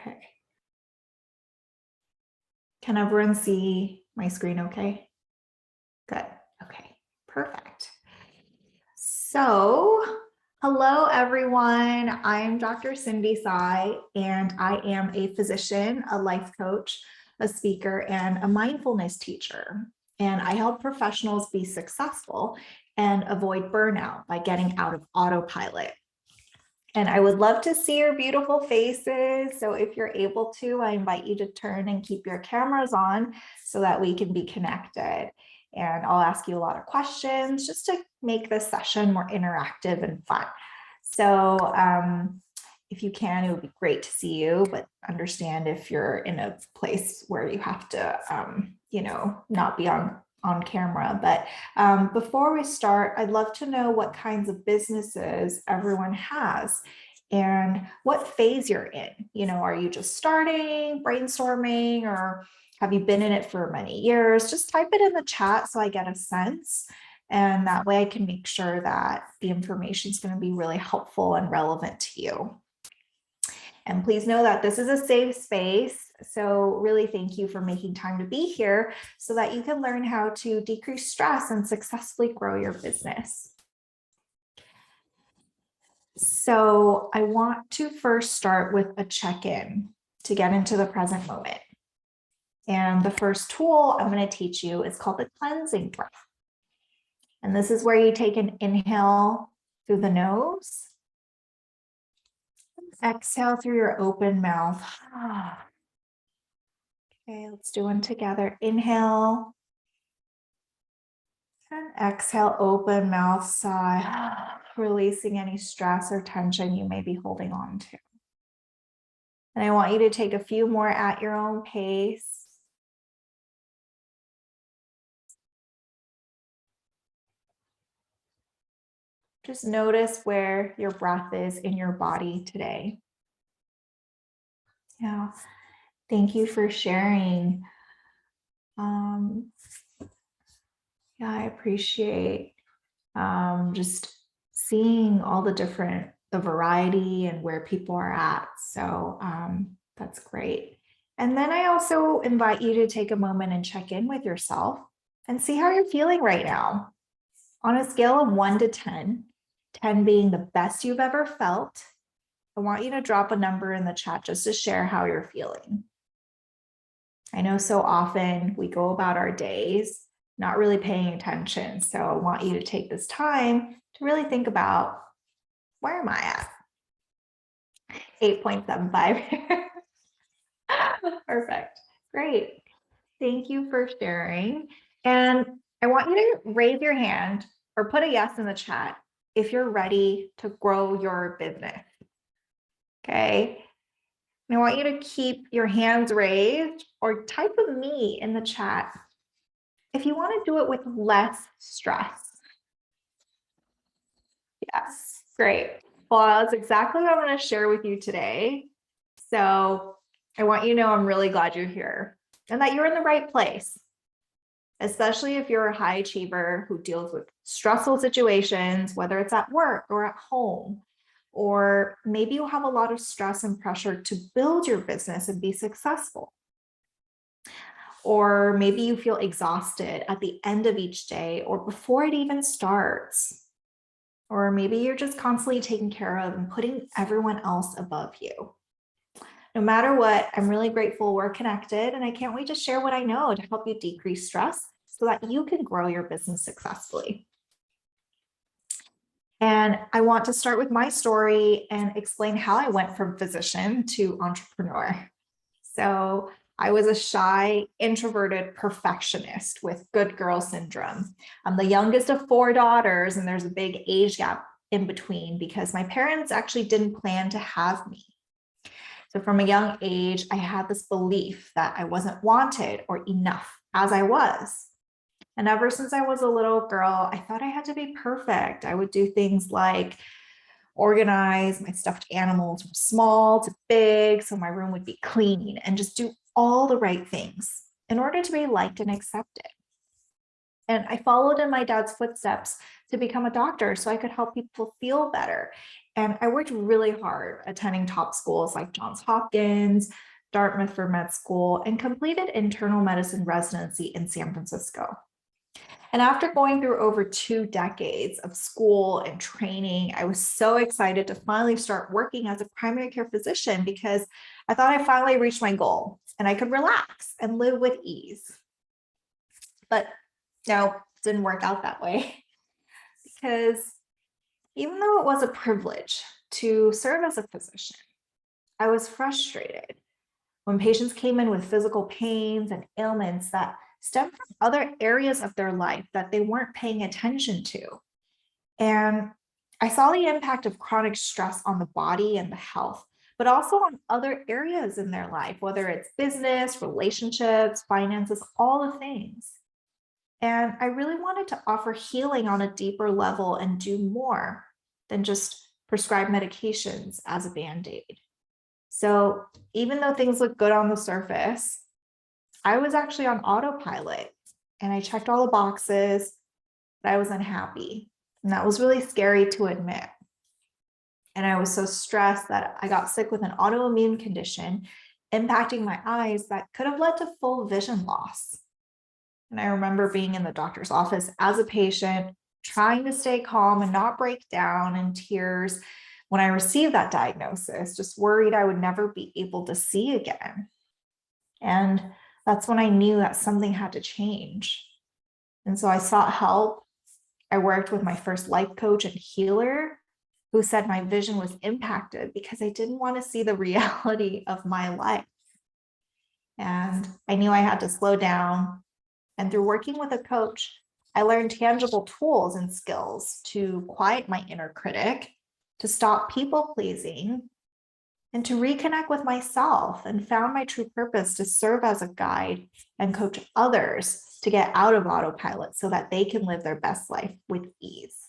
Okay. Can everyone see my screen okay? Good. Okay, perfect. So, hello everyone. I'm Dr. Cindy Sai, and I am a physician, a life coach, a speaker, and a mindfulness teacher. And I help professionals be successful and avoid burnout by getting out of autopilot. And I would love to see your beautiful faces. So if you're able to, I invite you to turn and keep your cameras on so that we can be connected. And I'll ask you a lot of questions just to make this session more interactive and fun. So if you can, it would be great to see you, but understand if you're in a place where you have to, not be on camera. But before we start, I'd love to know what kinds of businesses everyone has and what phase you're in. Are you just starting, brainstorming, or have you been in it for many years? Just type it in the chat so I get a sense. And that way I can make sure that the information is going to be really helpful and relevant to you. And please know that this is a safe space. So really thank you for making time to be here so that you can learn how to decrease stress and successfully grow your business. So I want to first start with a check-in to get into the present moment. And the first tool I'm going to teach you is called the cleansing breath. And this is where you take an inhale through the nose. Exhale through your open mouth. Okay, let's do one together. Inhale. And exhale, open mouth, sigh, releasing any stress or tension you may be holding on to. And I want you to take a few more at your own pace. Just notice where your breath is in your body today. Yeah, thank you for sharing. Yeah, I appreciate just seeing all the variety and where people are at. So that's great. And then I also invite you to take a moment and check in with yourself and see how you're feeling right now. On a scale of 1 to 10, 10 being the best you've ever felt, I want you to drop a number in the chat just to share how you're feeling. I know so often we go about our days not really paying attention. So I want you to take this time to really think about, where am I at? 8.75. Perfect. Great. Thank you for sharing. And I want you to raise your hand or put a yes in the chat if you're ready to grow your business. Okay. And I want you to keep your hands raised or type a me in the chat if you want to do it with less stress. Yes, great. Well, that's exactly what I'm going to share with you today. So I want you to know I'm really glad you're here and that you're in the right place, especially if you're a high achiever who deals with stressful situations, whether it's at work or at home, or maybe you have a lot of stress and pressure to build your business and be successful. Or maybe you feel exhausted at the end of each day or before it even starts. Or maybe you're just constantly taking care of and putting everyone else above you. No matter what, I'm really grateful we're connected, and I can't wait to share what I know to help you decrease stress so that you can grow your business successfully. And I want to start with my story and explain how I went from physician to entrepreneur. So I was a shy, introverted perfectionist with good girl syndrome. I'm the youngest of 4 daughters, and there's a big age gap in between because my parents actually didn't plan to have me. So from a young age, I had this belief that I wasn't wanted or enough as I was. And ever since I was a little girl, I thought I had to be perfect. I would do things like organize my stuffed animals from small to big, so my room would be clean, and just do all the right things in order to be liked and accepted. And I followed in my dad's footsteps to become a doctor so I could help people feel better. And I worked really hard attending top schools like Johns Hopkins, Dartmouth for med school, and completed internal medicine residency in San Francisco. And after going through over 2 decades of school and training, I was so excited to finally start working as a primary care physician because I thought I finally reached my goal and I could relax and live with ease. But no, it didn't work out that way because even though it was a privilege to serve as a physician, I was frustrated when patients came in with physical pains and ailments that stem from other areas of their life that they weren't paying attention to. And I saw the impact of chronic stress on the body and the health, but also on other areas in their life, whether it's business, relationships, finances, all the things. And I really wanted to offer healing on a deeper level and do more than just prescribe medications as a Band-Aid. So even though things look good on the surface, I was actually on autopilot and I checked all the boxes, but I was unhappy. And that was really scary to admit. And I was so stressed that I got sick with an autoimmune condition impacting my eyes that could have led to full vision loss. And I remember being in the doctor's office as a patient, trying to stay calm and not break down in tears when I received that diagnosis, just worried I would never be able to see again. And that's when I knew that something had to change. And so I sought help. I worked with my first life coach and healer who said my vision was impacted because I didn't want to see the reality of my life. And I knew I had to slow down. And through working with a coach, I learned tangible tools and skills to quiet my inner critic, to stop people pleasing, and to reconnect with myself, and found my true purpose to serve as a guide and coach others to get out of autopilot so that they can live their best life with ease.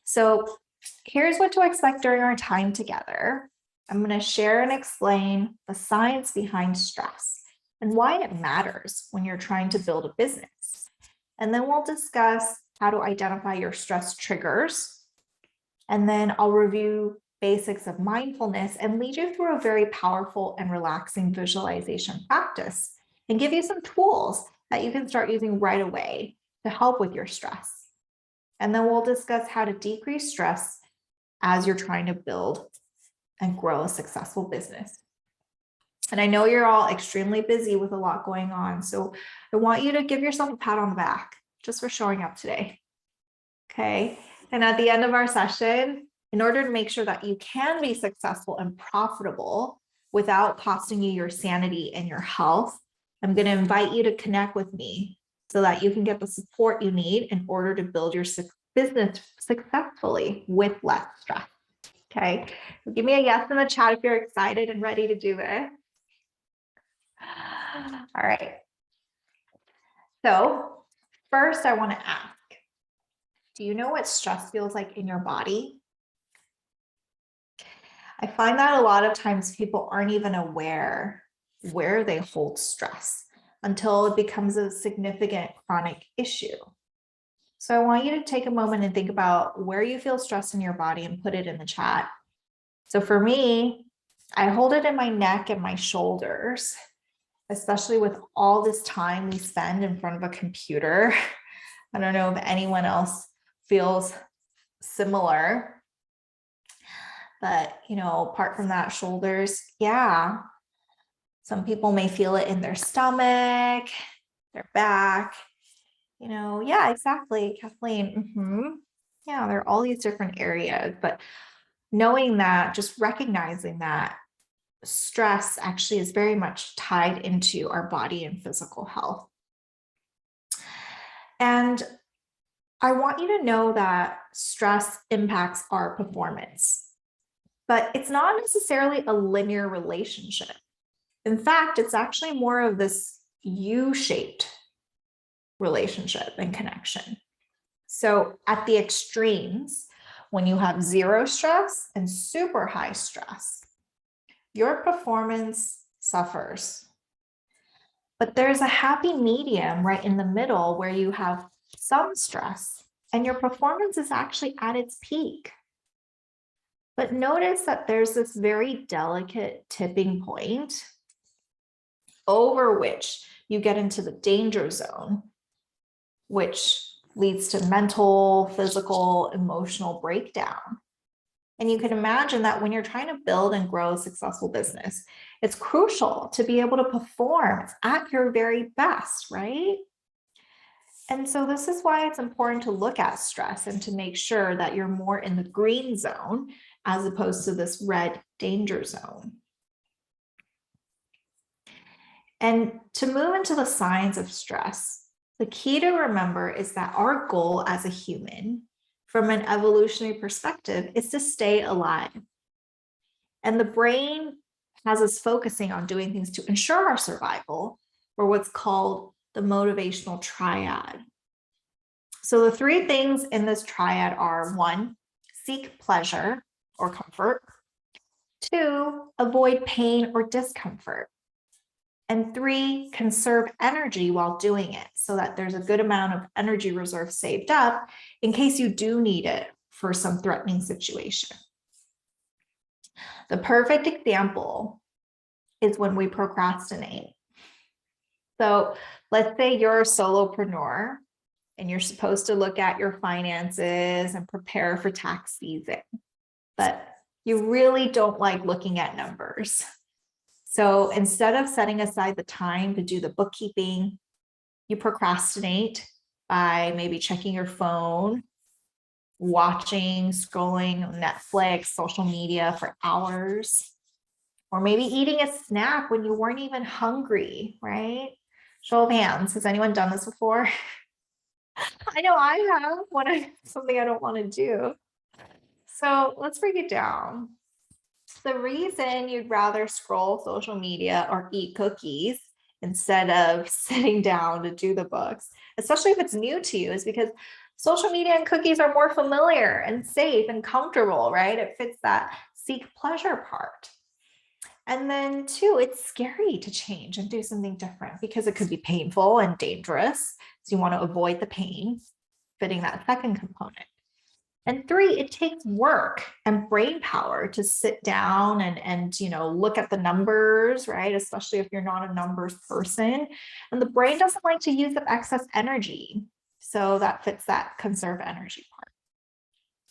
So here's what to expect during our time together. I'm going to share and explain the science behind stress and why it matters when you're trying to build a business. And then we'll discuss how to identify your stress triggers. And then I'll review basics of mindfulness and lead you through a very powerful and relaxing visualization practice and give you some tools that you can start using right away to help with your stress. And then we'll discuss how to decrease stress as you're trying to build and grow a successful business. And I know you're all extremely busy with a lot going on, so I want you to give yourself a pat on the back just for showing up today. Okay. And at the end of our session, in order to make sure that you can be successful and profitable without costing you your sanity and your health, I'm going to invite you to connect with me so that you can get the support you need in order to build your business successfully with less stress. Okay. So give me a yes in the chat if you're excited and ready to do this. All right. So first, I want to ask, do you know what stress feels like in your body? I find that a lot of times people aren't even aware where they hold stress until it becomes a significant chronic issue. So I want you to take a moment and think about where you feel stress in your body and put it in the chat. So for me, I hold it in my neck and my shoulders, especially with all this time we spend in front of a computer. I don't know if anyone else feels similar, but apart from that, shoulders, yeah. Some people may feel it in their stomach, their back, yeah, exactly, Kathleen. Yeah, there are all these different areas, but knowing that, just recognizing that stress actually is very much tied into our body and physical health. And I want you to know that stress impacts our performance, but it's not necessarily a linear relationship. In fact, it's actually more of this U-shaped relationship and connection. So at the extremes, when you have zero stress and super high stress, your performance suffers. But there's a happy medium right in the middle where you have some stress and your performance is actually at its peak. But notice that there's this very delicate tipping point over which you get into the danger zone, which leads to mental, physical, emotional breakdown. And you can imagine that when you're trying to build and grow a successful business, it's crucial to be able to perform at your very best, right? And so this is why it's important to look at stress and to make sure that you're more in the green zone as opposed to this red danger zone. And to move into the signs of stress, the key to remember is that our goal as a human, from an evolutionary perspective, is to stay alive. And the brain has us focusing on doing things to ensure our survival, or what's called the motivational triad. So the three things in this triad are: one, seek pleasure or comfort; two, avoid pain or discomfort; and three, conserve energy while doing it so that there's a good amount of energy reserve saved up in case you do need it for some threatening situation. The perfect example is when we procrastinate. So let's say you're a solopreneur and you're supposed to look at your finances and prepare for tax season, but you really don't like looking at numbers. So instead of setting aside the time to do the bookkeeping, you procrastinate by maybe checking your phone, watching, scrolling Netflix, social media for hours, or maybe eating a snack when you weren't even hungry, right? Show of hands, has anyone done this before? I know I have when something I don't want to do. So let's break it down. The reason you'd rather scroll social media or eat cookies instead of sitting down to do the books, especially if it's new to you, is because social media and cookies are more familiar and safe and comfortable, right? It fits that seek pleasure part. And then two, it's scary to change and do something different because it could be painful and dangerous. So you want to avoid the pain, fitting that second component. And three, it takes work and brain power to sit down and look at the numbers, right? Especially if you're not a numbers person. And the brain doesn't like to use up excess energy. So that fits that conserve energy part.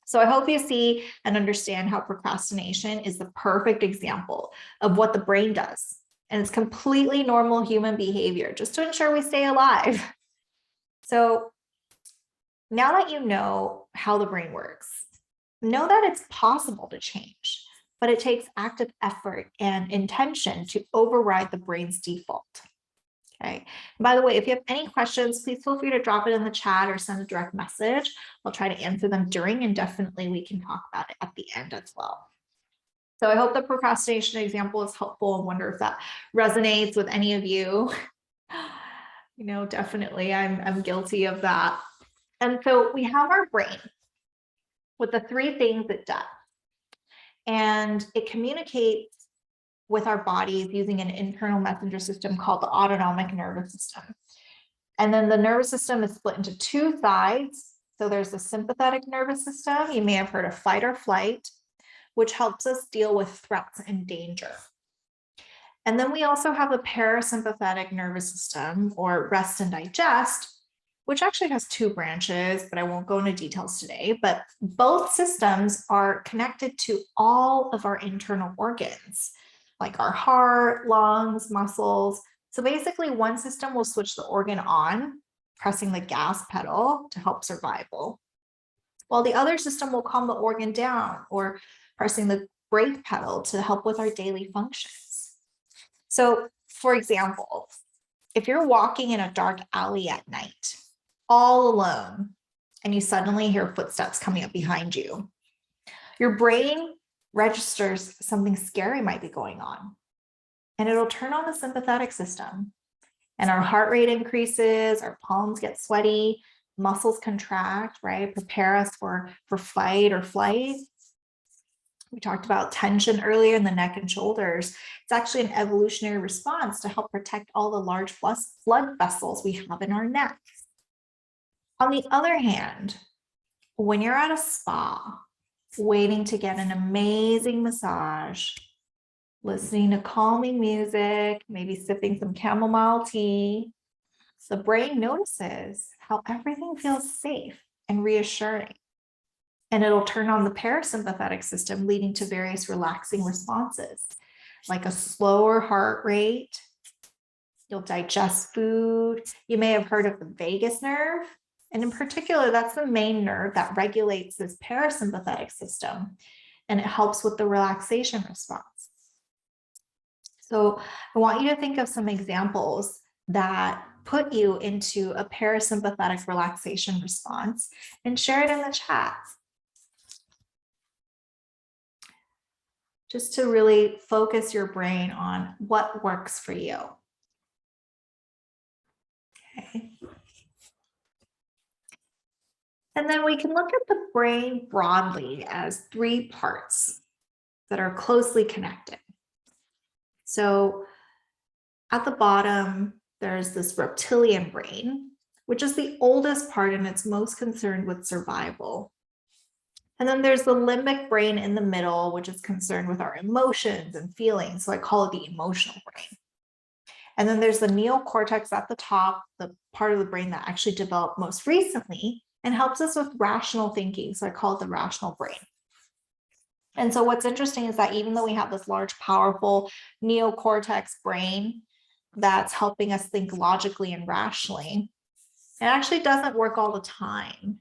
So I hope you see and understand how procrastination is the perfect example of what the brain does. And it's completely normal human behavior just to ensure we stay alive. So now that you know how the brain works, know that it's possible to change, but it takes active effort and intention to override the brain's default. Okay. And by the way, if you have any questions, please feel free to drop it in the chat or send a direct message. I'll try to answer them during, and definitely we can talk about it at the end as well. So I hope the procrastination example is helpful and wonder if that resonates with any of you. Definitely I'm guilty of that. And so we have our brain with the three things it does. And it communicates with our bodies using an internal messenger system called the autonomic nervous system. And then the nervous system is split into two sides. So there's the sympathetic nervous system. You may have heard of fight or flight, which helps us deal with threats and danger. And then we also have the parasympathetic nervous system, or rest and digest, which actually has two branches, but I won't go into details today. But both systems are connected to all of our internal organs, like our heart, lungs, muscles. So basically, one system will switch the organ on, pressing the gas pedal to help survival, while the other system will calm the organ down, or pressing the brake pedal to help with our daily functions. So, for example, if you're walking in a dark alley at night, all alone, and you suddenly hear footsteps coming up behind you, your brain registers something scary might be going on, and it'll turn on the sympathetic system, and our heart rate increases, our palms get sweaty, muscles contract, right? Prepare us for fight or flight. We talked about tension earlier in the neck and shoulders. It's actually an evolutionary response to help protect all the large blood vessels we have in our neck. On the other hand, when you're at a spa waiting to get an amazing massage, listening to calming music, maybe sipping some chamomile tea. The brain notices how everything feels safe and reassuring. And it'll turn on the parasympathetic system, leading to various relaxing responses, like a slower heart rate. You'll digest food. You may have heard of the vagus nerve. And in particular, that's the main nerve that regulates this parasympathetic system, and it helps with the relaxation response. So I want you to think of some examples that put you into a parasympathetic relaxation response and share it in the chat. Just to really focus your brain on what works for you. Okay. And then we can look at the brain broadly as 3 parts that are closely connected. So at the bottom, there's this reptilian brain, which is the oldest part and it's most concerned with survival. And then there's the limbic brain in the middle, which is concerned with our emotions and feelings. So I call it the emotional brain. And then there's the neocortex at the top, the part of the brain that actually developed most recently and helps us with rational thinking. So I call it the rational brain. And so what's interesting is that even though we have this large, powerful neocortex brain that's helping us think logically and rationally, it actually doesn't work all the time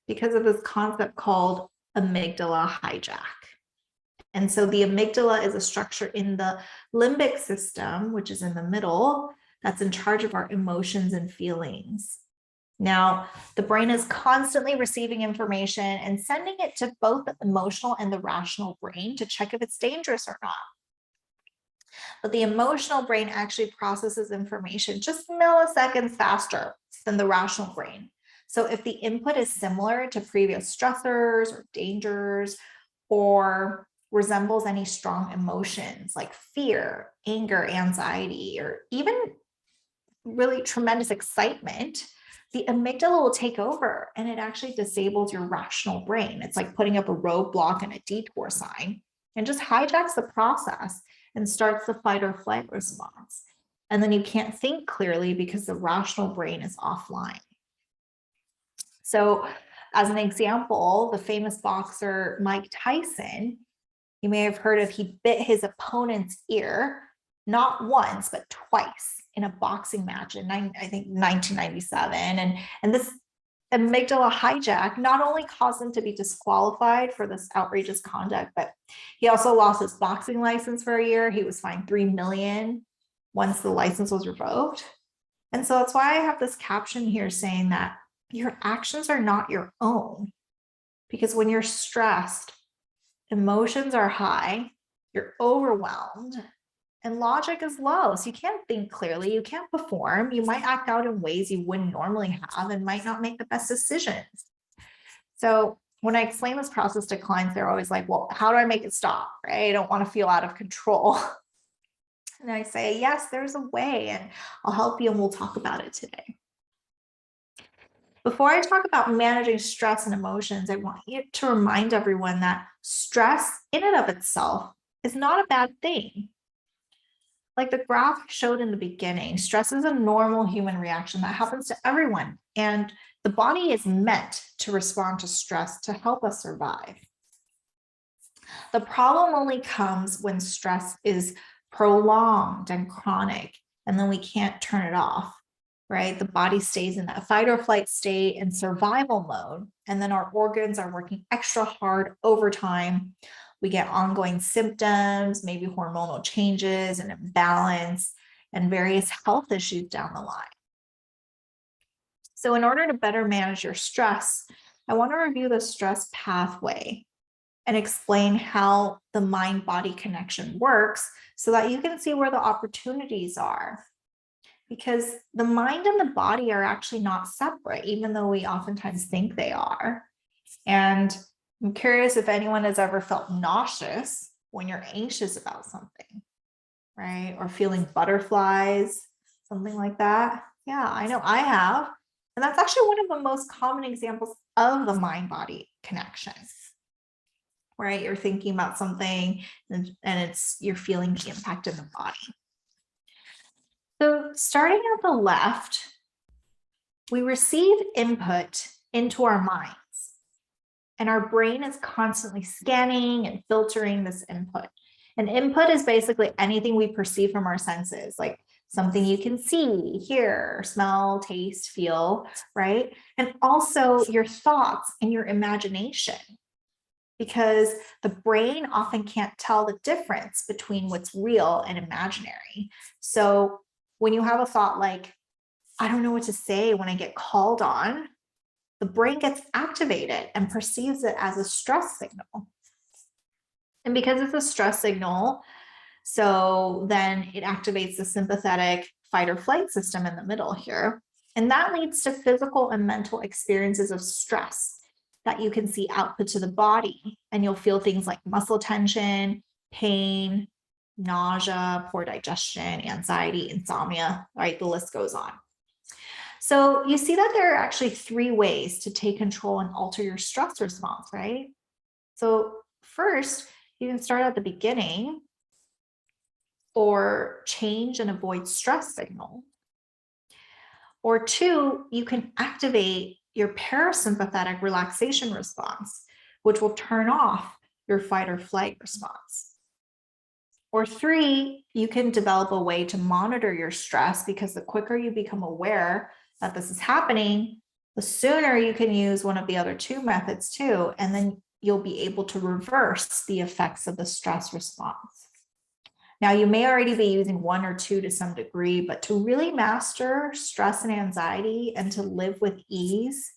because of this concept called amygdala hijack. And so the amygdala is a structure in the limbic system, which is in the middle, that's in charge of our emotions and feelings. Now, the brain is constantly receiving information and sending it to both the emotional and the rational brain to check if it's dangerous or not. But the emotional brain actually processes information just milliseconds faster than the rational brain. So if the input is similar to previous stressors or dangers, or resembles any strong emotions like fear, anger, anxiety, or even really tremendous excitement, the amygdala will take over and it actually disables your rational brain. It's like putting up a roadblock and a detour sign and just hijacks the process and starts the fight or flight response. And then you can't think clearly because the rational brain is offline. So as an example, the famous boxer Mike Tyson, you may have heard of, he bit his opponent's ear, not once, but twice in a boxing match in, I think, 1997. And this amygdala hijack not only caused him to be disqualified for this outrageous conduct, but he also lost his boxing license for a year. He was fined $3 million once the license was revoked. And so that's why I have this caption here saying that your actions are not your own, because when you're stressed, emotions are high, you're overwhelmed, and logic is low. So you can't think clearly, you can't perform, you might act out in ways you wouldn't normally have and might not make the best decisions. So when I explain this process to clients, they're always like, well, how do I make it stop? Right? I don't want to feel out of control. And I say, yes, there's a way, and I'll help you and we'll talk about it today. Before I talk about managing stress and emotions, I want you to remind everyone that stress in and of itself is not a bad thing. Like the graph showed in the beginning, stress is a normal human reaction that happens to everyone. And the body is meant to respond to stress to help us survive. The problem only comes when stress is prolonged and chronic, and then we can't turn it off. Right? The body stays in that fight or flight state and survival mode. And then our organs are working extra hard over time. We get ongoing symptoms, maybe hormonal changes and imbalance, and various health issues down the line. So in order to better manage your stress, I want to review the stress pathway and explain how the mind-body connection works so that you can see where the opportunities are. Because the mind and the body are actually not separate, even though we oftentimes think they are. And I'm curious if anyone has ever felt nauseous when you're anxious about something, right? Or feeling butterflies, something like that. Yeah, I know I have. And that's actually one of the most common examples of the mind-body connection. right? You're thinking about something and you're feeling the impact in the body. So starting at the left, we receive input into our minds, and our brain is constantly scanning and filtering this input. And input is basically anything we perceive from our senses, like something you can see, hear, smell, taste, feel, right? And also your thoughts and your imagination, because the brain often can't tell the difference between what's real and imaginary. So when you have a thought like, I don't know what to say when I get called on, the brain gets activated and perceives it as a stress signal. And because it's a stress signal, so then it activates the sympathetic fight or flight system in the middle here. And that leads to physical and mental experiences of stress that you can see output to the body. And you'll feel things like muscle tension, pain, nausea, poor digestion, anxiety, insomnia, right? The list goes on. So you see that there are actually 3 ways to take control and alter your stress response, right? So first, you can start at the beginning or change and avoid stress signal. Or 2, you can activate your parasympathetic relaxation response, which will turn off your fight or flight response. Or 3, you can develop a way to monitor your stress, because the quicker you become aware that this is happening, the sooner you can use one of the other 2 methods too, and then you'll be able to reverse the effects of the stress response. Now, you may already be using 1 or 2 to some degree, but to really master stress and anxiety and to live with ease,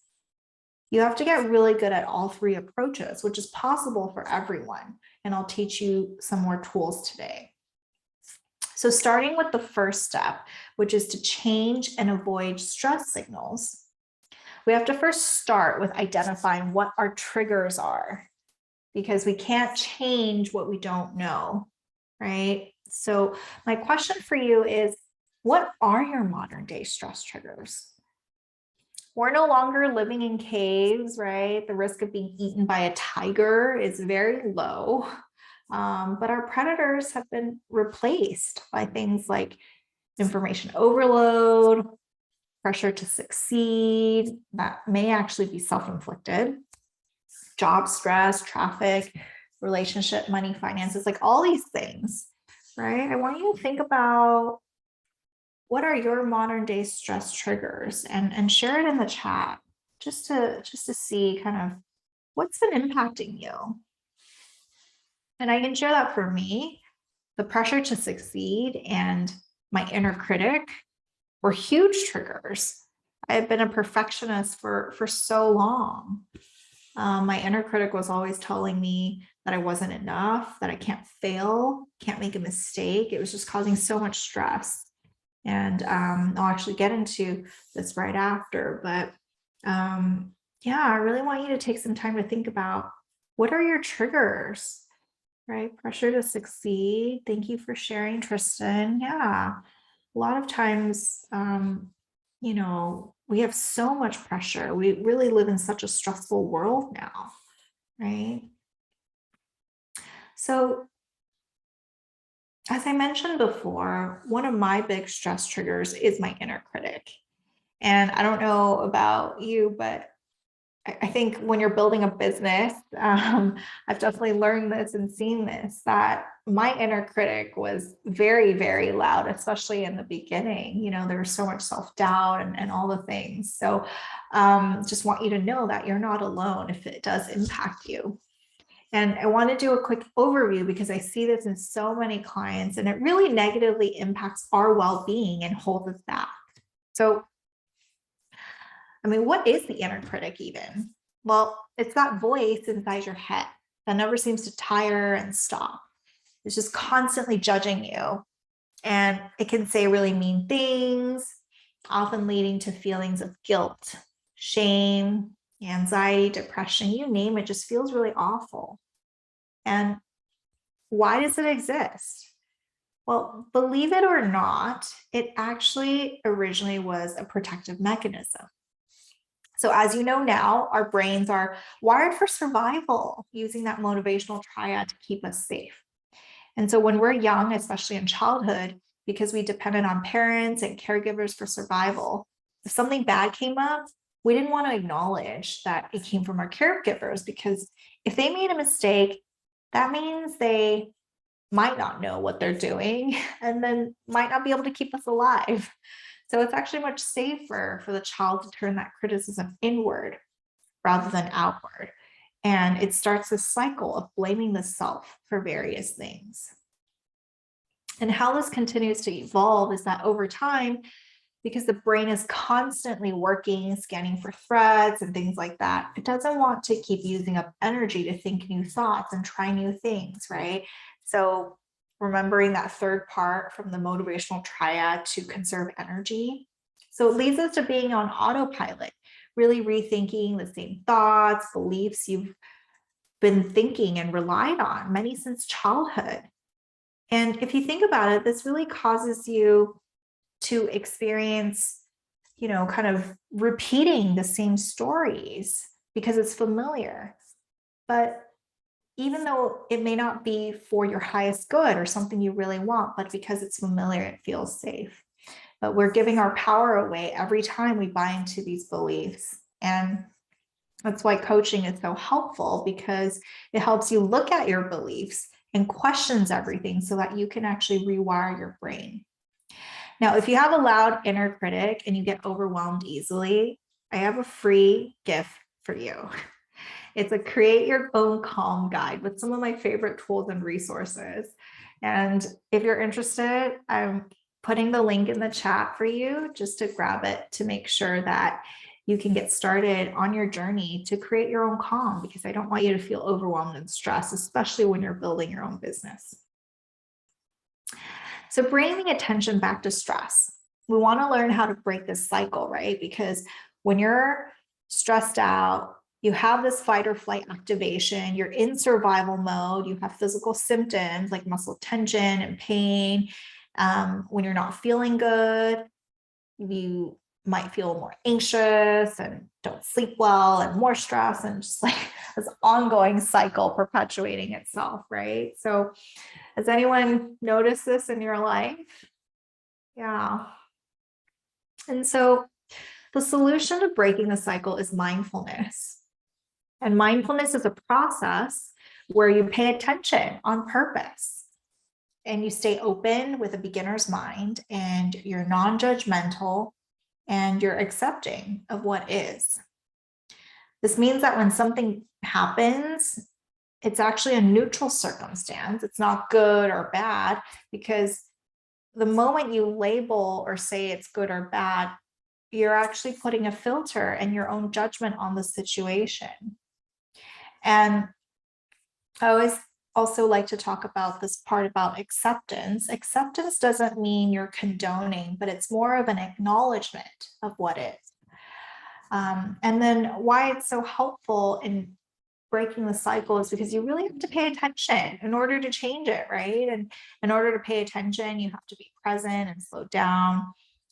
you have to get really good at all 3 approaches, which is possible for everyone. And I'll teach you some more tools today. So starting with the first step, which is to change and avoid stress signals, we have to first start with identifying what our triggers are, because we can't change what we don't know, right? So my question for you is, what are your modern day stress triggers? We're no longer living in caves, right? The risk of being eaten by a tiger is very low. But our predators have been replaced by things like information overload, pressure to succeed, that may actually be self-inflicted, job stress, traffic, relationship, money, finances, like all these things, right? I want you to think about, what are your modern day stress triggers, and share it in the chat just to see kind of what's been impacting you. And I can share that for me, the pressure to succeed and my inner critic were huge triggers. I have been a perfectionist for so long. My inner critic was always telling me that I wasn't enough, that I can't fail, can't make a mistake. It was just causing so much stress. And I'll actually get into this right after, but yeah, I really want you to take some time to think about, what are your triggers, right? Pressure to succeed. Thank you for sharing, Tristan. Yeah, a lot of times, you know, we have so much pressure. We really live in such a stressful world now, right? So as I mentioned before, one of my big stress triggers is my inner critic. And I don't know about you, but I think when you're building a business, I've definitely learned this and seen this, that my inner critic was very, very loud, especially in the beginning. You know, there was so much self-doubt and all the things. So just want you to know that you're not alone if it does impact you. And I want to do a quick overview, because I see this in so many clients, and it really negatively impacts our well-being and holds us back. So, I mean, what is the inner critic even? Well, it's that voice inside your head that never seems to tire and stop. It's just constantly judging you. And it can say really mean things, often leading to feelings of guilt, shame, anxiety, depression, you name it, just feels really awful. And why does it exist? Well, believe it or not, it actually originally was a protective mechanism. So as you know now, our brains are wired for survival, using that motivational triad to keep us safe. And so when we're young, especially in childhood, because we depended on parents and caregivers for survival, if something bad came up, we didn't want to acknowledge that it came from our caregivers, because if they made a mistake, that means they might not know what they're doing and then might not be able to keep us alive. So it's actually much safer for the child to turn that criticism inward rather than outward. And it starts this cycle of blaming the self for various things. And how this continues to evolve is that over time, because the brain is constantly working, scanning for threats and things like that, it doesn't want to keep using up energy to think new thoughts and try new things, right? So remembering that third part from the motivational triad to conserve energy. So it leads us to being on autopilot, really rethinking the same thoughts, beliefs you've been thinking and relied on, many since childhood. And if you think about it, this really causes you to experience, kind of repeating the same stories because it's familiar. But even though it may not be for your highest good or something you really want, but because it's familiar, it feels safe. But we're giving our power away every time we buy into these beliefs. And that's why coaching is so helpful, because it helps you look at your beliefs and questions everything so that you can actually rewire your brain. Now, if you have a loud inner critic and you get overwhelmed easily, I have a free gift for you. It's a create your own calm guide with some of my favorite tools and resources. And if you're interested, I'm putting the link in the chat for you just to grab it to make sure that you can get started on your journey to create your own calm, because I don't want you to feel overwhelmed and stressed, especially when you're building your own business. So bringing attention back to stress, we want to learn how to break this cycle, right? Because when you're stressed out, you have this fight or flight activation, you're in survival mode, you have physical symptoms like muscle tension and pain. When you're not feeling good, you might feel more anxious and don't sleep well and more stress, and just like this ongoing cycle perpetuating itself, right? So has anyone noticed this in your life? Yeah. And so the solution to breaking the cycle is mindfulness. And mindfulness is a process where you pay attention on purpose and you stay open with a beginner's mind, and you're non-judgmental and you're accepting of what is. This means that when something happens, it's actually a neutral circumstance. It's not good or bad, because the moment you label or say it's good or bad, you're actually putting a filter and your own judgment on the situation. And I always also like to talk about this part about acceptance. Acceptance doesn't mean you're condoning, but it's more of an acknowledgement of what is. And then why it's so helpful in breaking the cycle is because you really have to pay attention in order to change it, right? And in order to pay attention, you have to be present and slow down.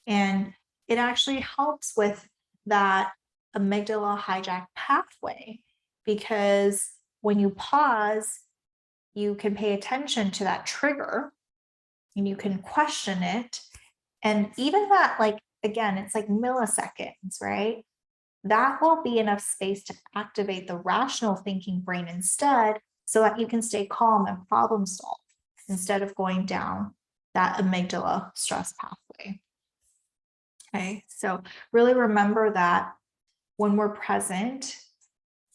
And it actually helps with that amygdala hijack pathway, because when you pause, you can pay attention to that trigger and you can question it. And even that, like, again, it's like milliseconds, right? That will be enough space to activate the rational thinking brain instead, so that you can stay calm and problem solve instead of going down that amygdala stress pathway. Okay, so really remember that when we're present,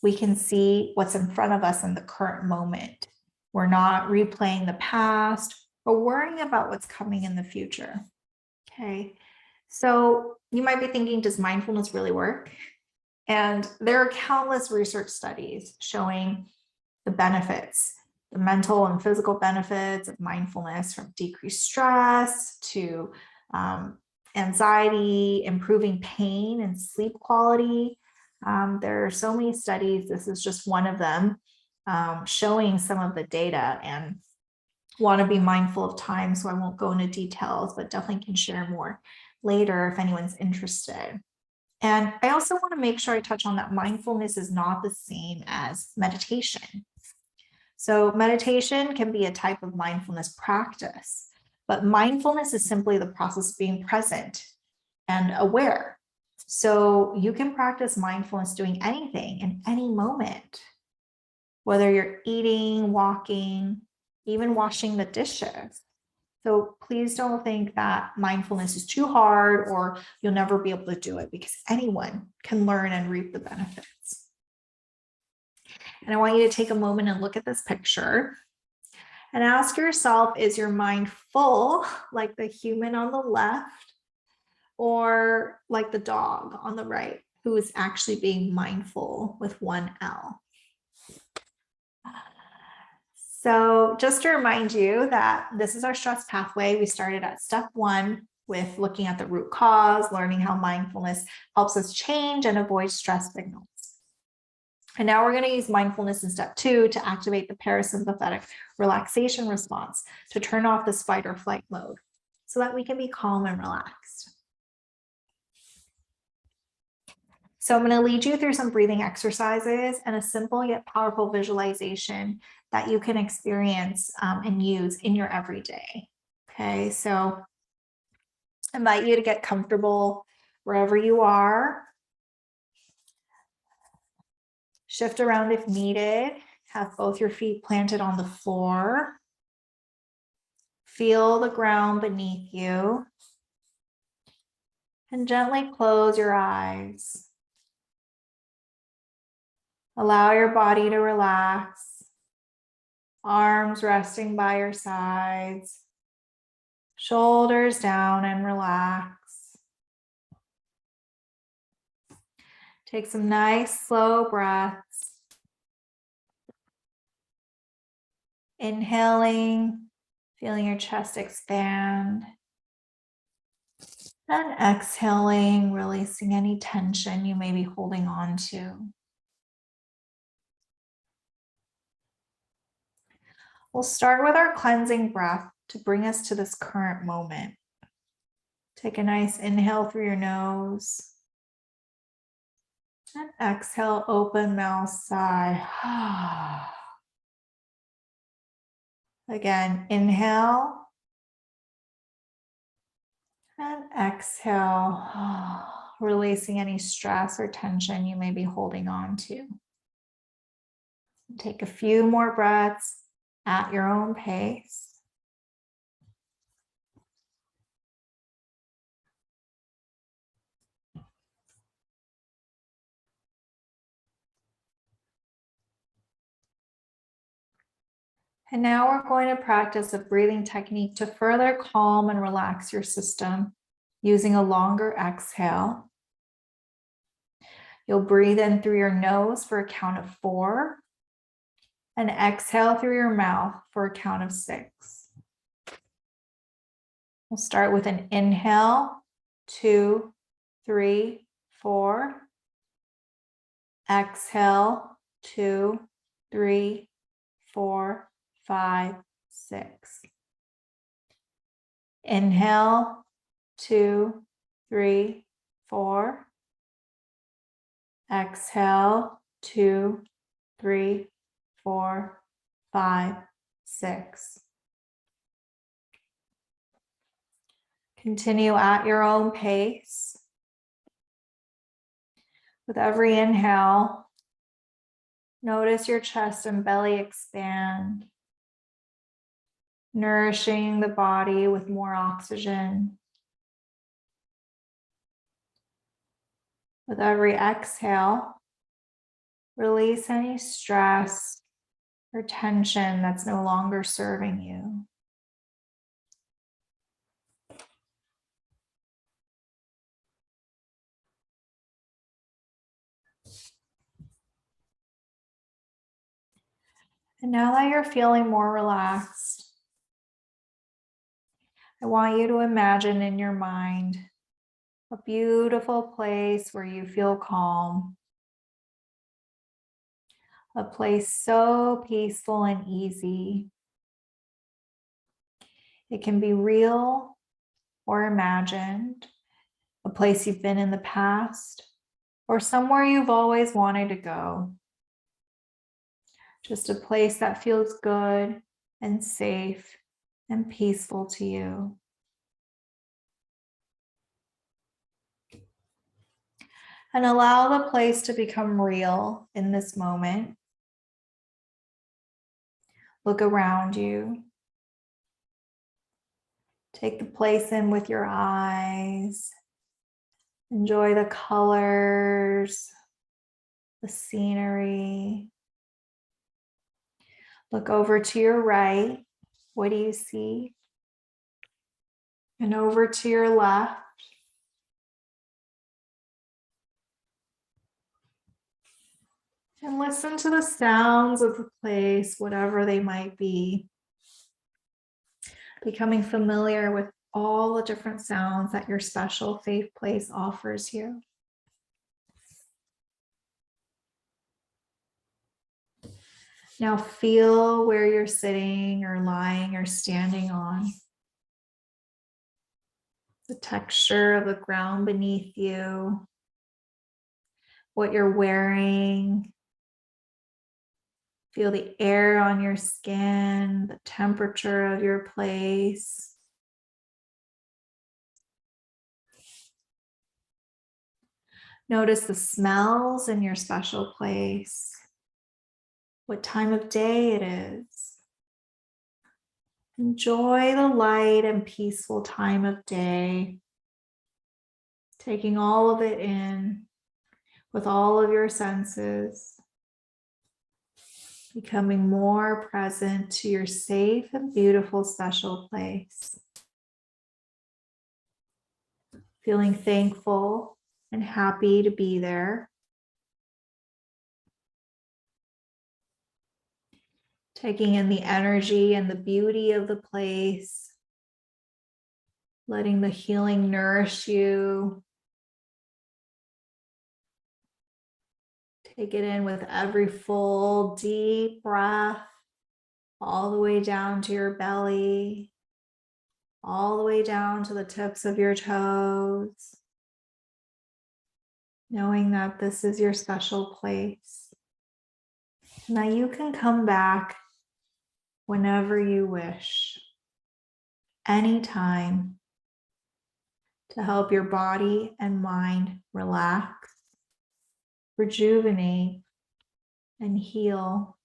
we can see what's in front of us in the current moment. We're not replaying the past or worrying about what's coming in the future. Okay, so you might be thinking, does mindfulness really work? And there are countless research studies showing the benefits, the mental and physical benefits of mindfulness, from decreased stress to anxiety, improving pain and sleep quality. There are so many studies. This is just one of them, showing some of the data, and want to be mindful of time, so I won't go into details, but definitely can share more later if anyone's interested. And I also want to make sure I touch on that mindfulness is not the same as meditation. So meditation can be a type of mindfulness practice, but mindfulness is simply the process of being present and aware. So you can practice mindfulness doing anything in any moment, whether you're eating, walking, even washing the dishes. So please don't think that mindfulness is too hard or you'll never be able to do it, because anyone can learn and reap the benefits. And I want you to take a moment and look at this picture and ask yourself, is your mind full like the human on the left, or like the dog on the right, who is actually being mindful with one L? So just to remind you that this is our stress pathway. We started at step 1 with looking at the root cause, learning how mindfulness helps us change and avoid stress signals. And now we're going to use mindfulness in step 2 to activate the parasympathetic relaxation response, to turn off this fight or flight mode so that we can be calm and relaxed. So I'm going to lead you through some breathing exercises and a simple yet powerful visualization that you can experience and use in your everyday. Okay, so I invite you to get comfortable wherever you are. Shift around if needed. Have both your feet planted on the floor. Feel the ground beneath you. And gently close your eyes. Allow your body to relax. Arms resting by your sides. Shoulders down and relax. Take some nice slow breaths. Inhaling, feeling your chest expand. And exhaling, releasing any tension you may be holding on to. We'll start with our cleansing breath to bring us to this current moment. Take a nice inhale through your nose. And exhale, open mouth, sigh. Again, inhale. And exhale, releasing any stress or tension you may be holding on to. Take a few more breaths at your own pace. And now we're going to practice a breathing technique to further calm and relax your system using a longer exhale. You'll breathe in through your nose for a count of 4 and exhale through your mouth for a count of 6. We'll start with an inhale, 2, 3, 4. Exhale, 2, 3, 4, 5, 6. Inhale, 2, 3, 4. Exhale, 2, 3, 4, 5, 6. Continue at your own pace. With every inhale, notice your chest and belly expand, nourishing the body with more oxygen. With every exhale, release any stress or tension that's no longer serving you. And now that you're feeling more relaxed, I want you to imagine in your mind a beautiful place where you feel calm, a place so peaceful and easy. It can be real or imagined, a place you've been in the past, or somewhere you've always wanted to go. Just a place that feels good and safe and peaceful to you. And allow the place to become real in this moment. Look around you. Take the place in with your eyes. Enjoy the colors, the scenery. Look over to your right. What do you see? And over to your left. And listen to the sounds of the place, whatever they might be. Becoming familiar with all the different sounds that your special safe place offers you. Now feel where you're sitting or lying or standing on. The texture of the ground beneath you, what you're wearing. Feel the air on your skin, the temperature of your place. Notice the smells in your special place, what time of day it is. Enjoy the light and peaceful time of day, taking all of it in with all of your senses. Becoming more present to your safe and beautiful special place. Feeling thankful and happy to be there. Taking in the energy and the beauty of the place. Letting the healing nourish you. Take it in with every full, deep breath, all the way down to your belly, all the way down to the tips of your toes, knowing that this is your special place. Now you can come back whenever you wish, anytime, to help your body and mind relax, rejuvenate, and heal.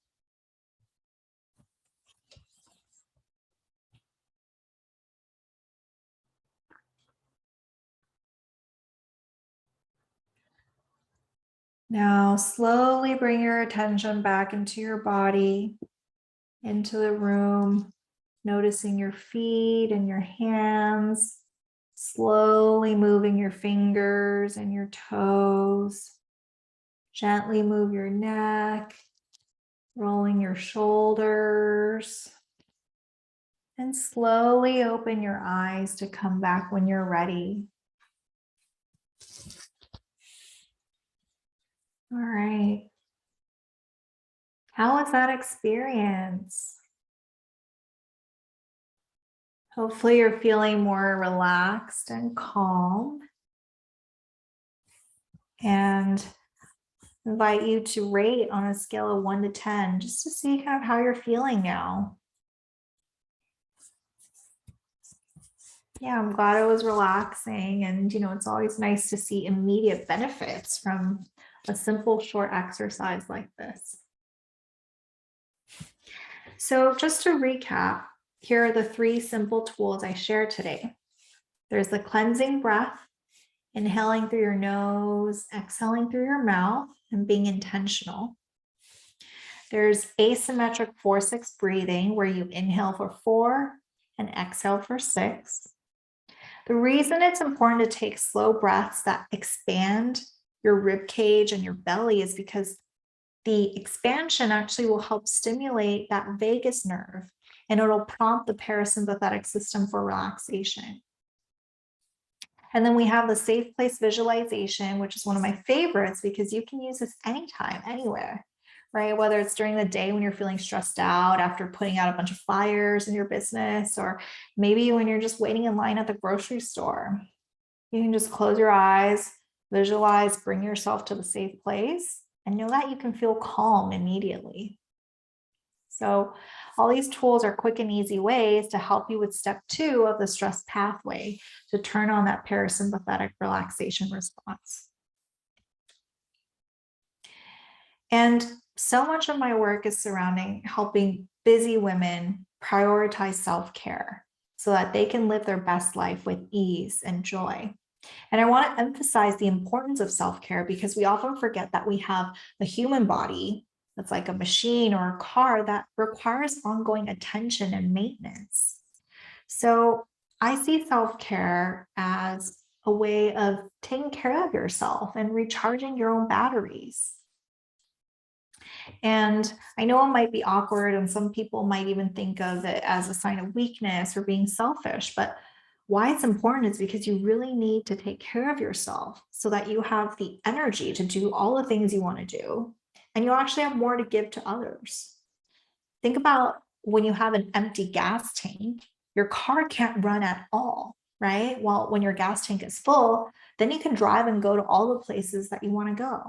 Now slowly bring your attention back into your body, into the room, noticing your feet and your hands, slowly moving your fingers and your toes. Gently move your neck, rolling your shoulders, and slowly open your eyes to come back when you're ready. All right. How was that experience? Hopefully you're feeling more relaxed and calm. And invite you to rate on a scale of 1 to 10, just to see kind of how you're feeling now. Yeah, I'm glad it was relaxing. And, it's always nice to see immediate benefits from a simple, short exercise like this. So just to recap, here are the 3 simple tools I shared today. There's the cleansing breath, inhaling through your nose, exhaling through your mouth, and being intentional. There's asymmetric 4-6 breathing, where you inhale for 4 and exhale for 6. The reason it's important to take slow breaths that expand your rib cage and your belly is because the expansion actually will help stimulate that vagus nerve, and it'll prompt the parasympathetic system for relaxation. And then we have the safe place visualization, which is one of my favorites because you can use this anytime, anywhere, right? Whether it's during the day when you're feeling stressed out after putting out a bunch of fires in your business, or maybe when you're just waiting in line at the grocery store. You can just close your eyes, Visualize, bring yourself to the safe place, and know that you can feel calm immediately. So all these tools are quick and easy ways to help you with step 2 of the stress pathway to turn on that parasympathetic relaxation response. And so much of my work is surrounding helping busy women prioritize self-care so that they can live their best life with ease and joy. And I want to emphasize the importance of self-care because we often forget that we have a human body that's like a machine or a car that requires ongoing attention and maintenance. So I see self-care as a way of taking care of yourself and recharging your own batteries. And I know it might be awkward, and some people might even think of it as a sign of weakness or being selfish. But why it's important is because you really need to take care of yourself so that you have the energy to do all the things you want to do. And you actually have more to give to others. Think about when you have an empty gas tank, your car can't run at all, right? Well, when your gas tank is full, then you can drive and go to all the places that you want to go.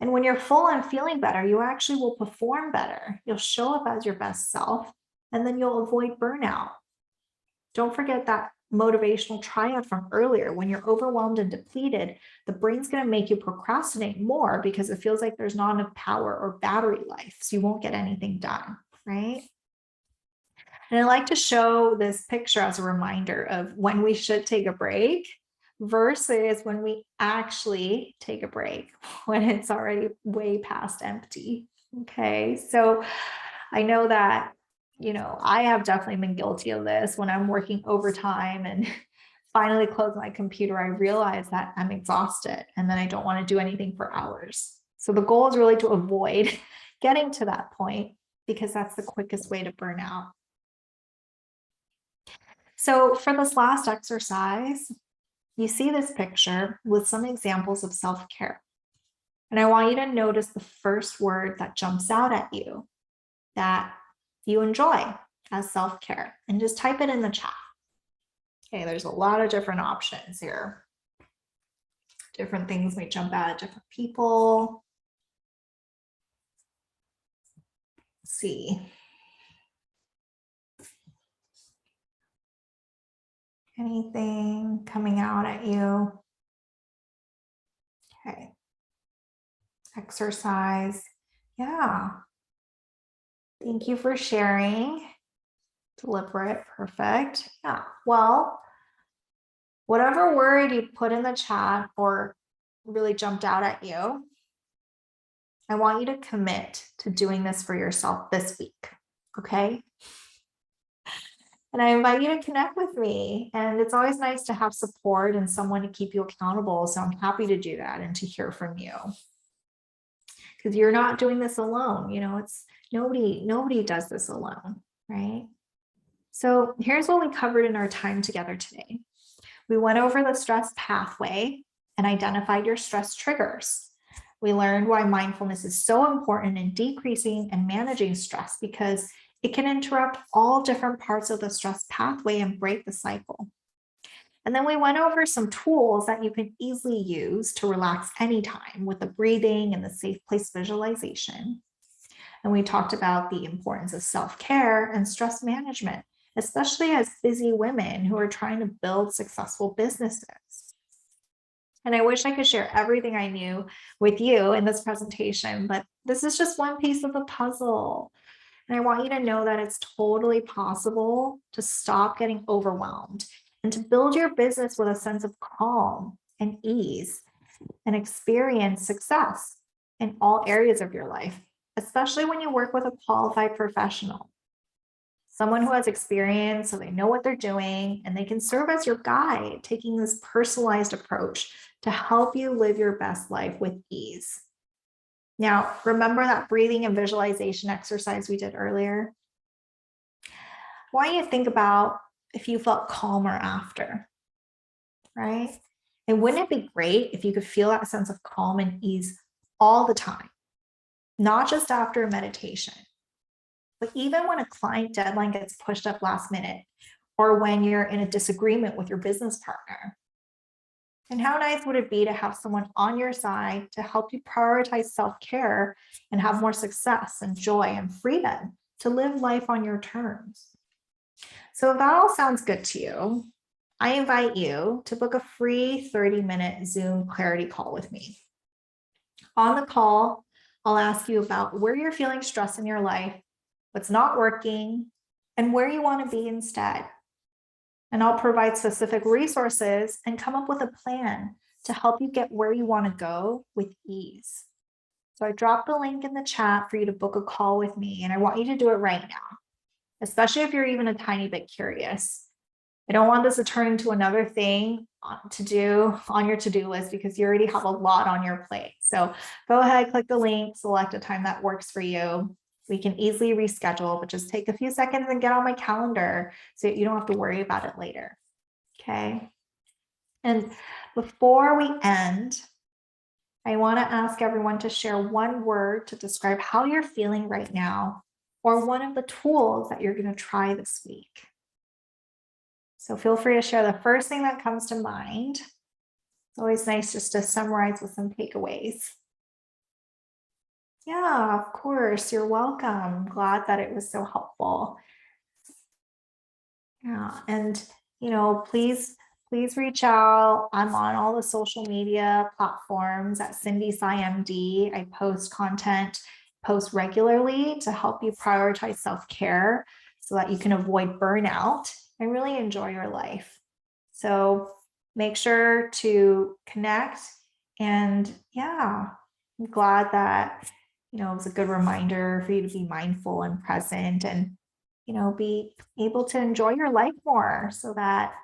And when you're full and feeling better, you actually will perform better. You'll show up as your best self, and then you'll avoid burnout. Don't forget that motivational triad from earlier. When you're overwhelmed and depleted, the brain's going to make you procrastinate more because it feels like there's not enough power or battery life, so you won't get anything done, right? And I like to show this picture as a reminder of when we should take a break versus when we actually take a break, when it's already way past empty. Okay, so I know that, I have definitely been guilty of this when I'm working overtime and finally close my computer. I realize that I'm exhausted and then I don't want to do anything for hours. So the goal is really to avoid getting to that point because that's the quickest way to burn out. So for this last exercise, you see this picture with some examples of self-care. And I want you to notice the first word that jumps out at you that you enjoy as self-care, and just type it in the chat. Okay, there's a lot of different options here. Different things may jump out at different people. Let's see. Anything coming out at you? Okay. Exercise. Yeah. Thank you for sharing. Deliberate. Perfect. Yeah. Well, whatever word you put in the chat or really jumped out at you, I want you to commit to doing this for yourself this week. Okay. And I invite you to connect with me. And it's always nice to have support and someone to keep you accountable. So I'm happy to do that and to hear from you. Because you're not doing this alone. It's nobody does this alone, right? So here's what we covered in our time together today. We went over the stress pathway and identified your stress triggers. We learned why mindfulness is so important in decreasing and managing stress because it can interrupt all different parts of the stress pathway and break the cycle. And then we went over some tools that you can easily use to relax anytime with the breathing and the safe place visualization. And we talked about the importance of self-care and stress management, especially as busy women who are trying to build successful businesses. And I wish I could share everything I knew with you in this presentation, but this is just one piece of the puzzle. And I want you to know that it's totally possible to stop getting overwhelmed and to build your business with a sense of calm and ease and experience success in all areas of your life, especially when you work with a qualified professional. Someone who has experience, so they know what they're doing, and they can serve as your guide, taking this personalized approach to help you live your best life with ease. Now, remember that breathing and visualization exercise we did earlier? I want you to think about if you felt calmer after, right? And wouldn't it be great if you could feel that sense of calm and ease all the time, not just after a meditation, but even when a client deadline gets pushed up last minute, or when you're in a disagreement with your business partner. And how nice would it be to have someone on your side to help you prioritize self-care and have more success and joy and freedom to live life on your terms? So if that all sounds good to you, I invite you to book a free 30-minute Zoom clarity call with me. On the call, I'll ask you about where you're feeling stress in your life, what's not working, and where you want to be instead. And I'll provide specific resources and come up with a plan to help you get where you want to go with ease. So I dropped the link in the chat for you to book a call with me, and I want you to do it right now, especially if you're even a tiny bit curious. I don't want this to turn into another thing to do on your to-do list because you already have a lot on your plate. So go ahead, click the link, select a time that works for you. We can easily reschedule, but just take a few seconds and get on my calendar so you don't have to worry about it later. Okay. And before we end, I want to ask everyone to share one word to describe how you're feeling right now, or one of the tools that you're going to try this week. So feel free to share the first thing that comes to mind. It's always nice just to summarize with some takeaways. Yeah, of course. You're welcome. Glad that it was so helpful. Yeah, and please reach out. I'm on all the social media platforms at Cindy MD. I post regularly to help you prioritize self-care so that you can avoid burnout and really enjoy your life. So make sure to connect. And yeah, I'm glad that it was a good reminder for you to be mindful and present and be able to enjoy your life more so that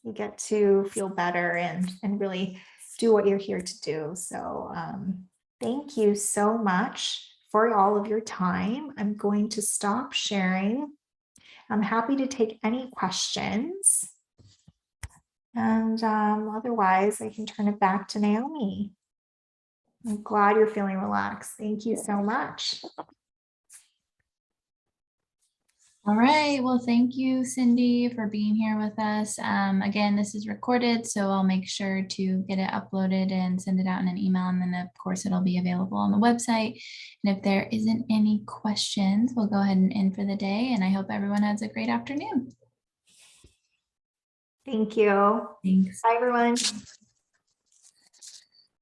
you get to feel better and really do what you're here to do. So thank you so much for all of your time. I'm going to stop sharing. I'm happy to take any questions. And otherwise, I can turn it back to Naomi. I'm glad you're feeling relaxed. Thank you so much. All right. Well, thank you, Cindy, for being here with us. Again, this is recorded, so I'll make sure to get it uploaded and send it out in an email. And then, of course, it'll be available on the website. And if there isn't any questions, we'll go ahead and end for the day. And I hope everyone has a great afternoon. Thank you. Thanks. Bye, everyone.